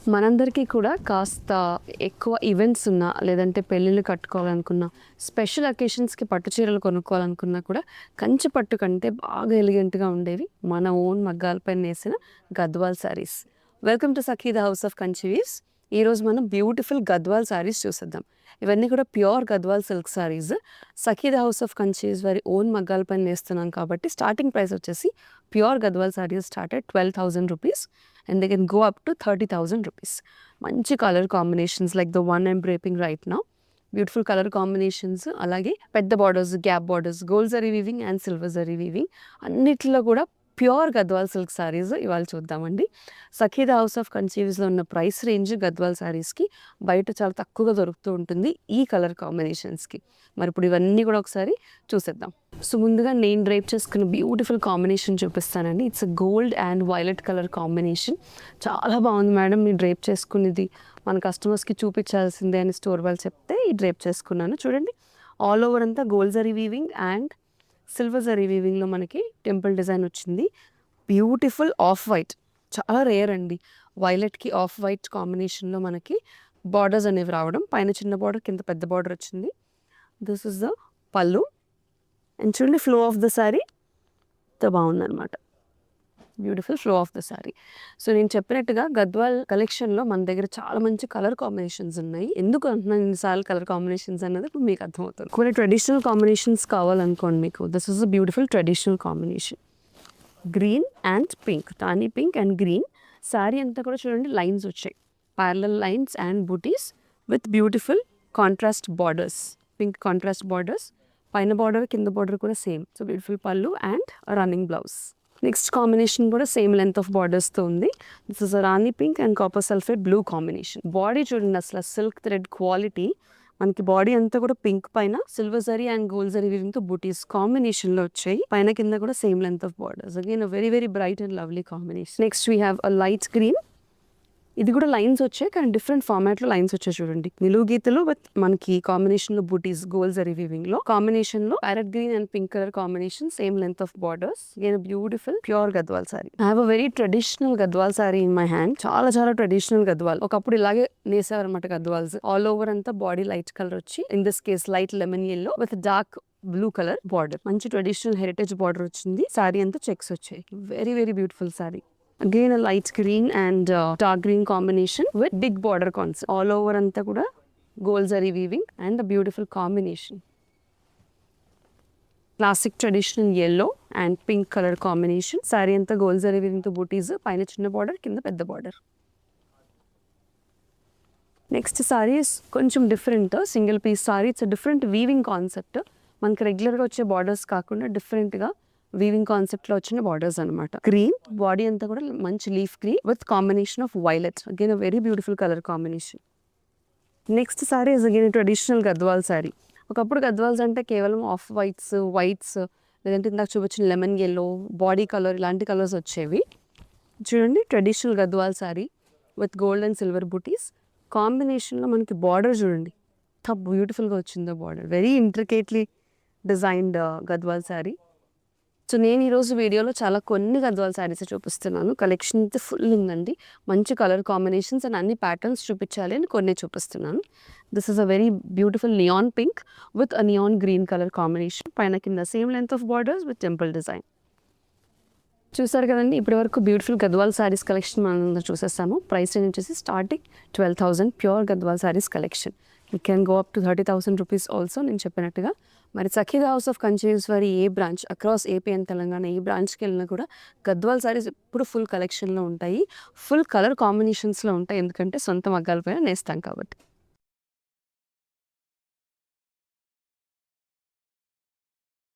మనందరికీ కూడా కాస్త ఎక్కువ ఈవెంట్స్ ఉన్నా లేదంటే పెళ్ళిళ్ళు కట్టుకోవాలనుకున్నా స్పెషల్ అకేషన్స్కి పట్టు చీరలు కొనుక్కోవాలనుకున్నా కూడా కంచి పట్టు కంటే బాగా ఎలిగెంట్గా ఉండేవి మన ఓన్ మగ్గాలపై నేసిన Gadwal saris. Welcome to Sakhi the house of Kanchi weaves. ఈరోజు మనం బ్యూటిఫుల్ గద్వాల్ శారీస్ చూసేద్దాం. ఇవన్నీ కూడా pure Gadwal silk saris. Sakhi the house of Kanchis వారి ఓన్ మగ్గాలపై నేస్తున్నాం కాబట్టి స్టార్టింగ్ ప్రైస్ వచ్చేసి pure Gadwal saris start at 12,000 rupees and they can go up to 30,000 rupees. మంచి colour combinations like the one I'm draping right now. Beautiful colour combinations, అలాగే పెద్ద borders, gap borders, gold zari weaving and silver zari weaving అన్నిట్లో కూడా pure Gadwal silk saris ఇవాళ చూద్దామండి. సఖీ the house of కన్సీవ్స్లో ఉన్న price range Gadwal శారీస్కి బయట చాలా తక్కువగా దొరుకుతూ ఉంటుంది ఈ కలర్ కాంబినేషన్స్కి. మరి ఇప్పుడు ఇవన్నీ కూడా ఒకసారి చూసేద్దాం. సో ముందుగా నేను డ్రైప్ చేసుకున్న బ్యూటిఫుల్ కాంబినేషన్ చూపిస్తానండి. It's gold and violet colour combination. చాలా బాగుంది మేడం, మీరు డ్రైప్ చేసుకునేది మన కస్టమర్స్కి చూపించాల్సిందే అని స్టోర్ వాళ్ళు చెప్తే ఈ డ్రైప్ చేసుకున్నాను. చూడండి, ఆల్ ఓవర్ అంతా gold zari weaving and silver zari వీవింగ్లో మనకి టెంపుల్ డిజైన్ వచ్చింది. బ్యూటిఫుల్ ఆఫ్ వైట్, చాలా రేర్ అండి వైలెట్కి ఆఫ్ వైట్ కాంబినేషన్లో మనకి బార్డర్స్ అనేవి రావడం. పైన చిన్న బార్డర్, కింద పెద్ద బార్డర్ వచ్చింది. This is the pallu. And చూడండి, ఫ్లో ఆఫ్ ద శారీ ఎంత బాగుందనమాట. Beautiful flow of the sari. So నేను చెప్పినట్టుగా గద్వాల్ కలెక్షన్లో మన దగ్గర చాలా మంచి కలర్ కాంబినేషన్స్ ఉన్నాయి. ఎందుకు అంటున్నాను ఇన్నిసార్లు కలర్ కాంబినేషన్స్ అన్నది ఇప్పుడు మీకు అర్థమవుతుంది. కొన్ని ట్రెడిషనల్ కాంబినేషన్స్ కావాలనుకోండి మీకు, this is a beautiful traditional combination. Green and pink, tawny pink and green. Sari అంతా కూడా చూడండి లైన్స్ వచ్చాయి, parallel lines and buttis with beautiful contrast borders, pink contrast borders. పైన బార్డర్ కింద బార్డర్ కూడా same. So beautiful pallu and running blouse. Next combination కూడా same length of బార్డర్స్తో ఉంది. This is rani pink and copper sulphate blue combination. Body చూడండి, అసలు silk thread quality. మనకి body అంతా కూడా పింక్ పైన silver zari and gold zari weaving తో బూటీస్ కాంబినేషన్లో వచ్చాయి. పైన కింద కూడా same length of borders. Again very very bright and lovely combination. Next we have a light green. ఇది కూడా లైన్స్ వచ్చాయి కానీ డిఫరెంట్ ఫార్మాట్లో లైన్స్ వచ్చాయి. చూడండి, నిలువు గీతలు విత్ మనకి కాంబినేషన్ లో బూటీస్ గోల్డ్ జరీ వీవింగ్ లో కాంబినేషన్ లో parrot green and pink colour combination, same length of borders. Beautiful pure Gadwal sorry. I have a very traditional Gadwal sorry in my hand. చాలా చాలా ట్రెడిషనల్ గద్వాల్. ఒకప్పుడు ఇలాగే నేసేవారు అనమాట గద్వాల్స్. ఆల్ ఓవర్ అంతా బాడీ లైట్ కలర్ వచ్చి, in this case light lemon yellow with dark blue colour border. మంచి traditional heritage border వచ్చింది. Sorry అంతా చెక్స్ వచ్చాయి. Very very beautiful sorry. Again a light green and dark green combination with big border concept. All over anta kuda gold zari weaving and a beautiful combination. Classic traditional yellow and pink color combination. Saree anta gold zari weaving to booties, paina chinna border, kinda pedda border. Next saree is koncham different, single piece saree. It's a different weaving concept. Manki regular ga vache borders kaakunda different ga weaving concept లో వచ్చిన borders అనమాట. Green body అంతా కూడా మంచి leaf green with combination of violet. Again a very beautiful colour combination. Next sari is again traditional Gadwal sari. ఒకప్పుడు గద్వాల్స్ అంటే కేవలం off whites లేదంటే ఇందాక చూపించిన లెమన్ yellow, బాడీ కలర్, ఇలాంటి కలర్స్ వచ్చేవి. చూడండి, traditional Gadwal sari with gold and silver buttis కాంబినేషన్లో మనకి బార్డర్ చూడండి ఎంత బ్యూటిఫుల్గా వచ్చిందో. Border very intricately designed Gadwal sorry. So నేను ఈరోజు వీడియోలో చాలా కొన్ని గద్వాల్ శారీస్ చూపిస్తున్నాను. కలెక్షన్ అయితే ఫుల్ ఉందండి. మంచి కలర్ కాంబినేషన్స్ అండ్ అన్ని ప్యాటర్న్స్ చూపించాలి అని కొన్ని చూపిస్తున్నాను. This is a very beautiful neon pink with a neon green colour combination. పైన కింద same length of borders with temple design. చూసారు కదండి, ఇప్పటి వరకు బ్యూటిఫుల్ గద్వాల్ శారీస్ కలెక్షన్ మనం చూసేస్తాము. ప్రైస్ రేంజ్ వచ్చేసి starting 12,000 pure Gadwal saris collection. It can go up to 30,000 rupees also. నేను చెప్పినట్టుగా మరి సఖీ ద హౌస్ ఆఫ్ కంచీవ్స్ వారి ఏ branch across AP and Telangana ఏ బ్రాంచ్కి వెళ్ళినా కూడా గద్వాల్ శారీస్ ఎప్పుడు ఫుల్ కలెక్షన్లో ఉంటాయి, ఫుల్ కలర్ కాంబినేషన్స్లో ఉంటాయి. ఎందుకంటే సొంత మగ్గాల పైన నేస్తాం కాబట్టి.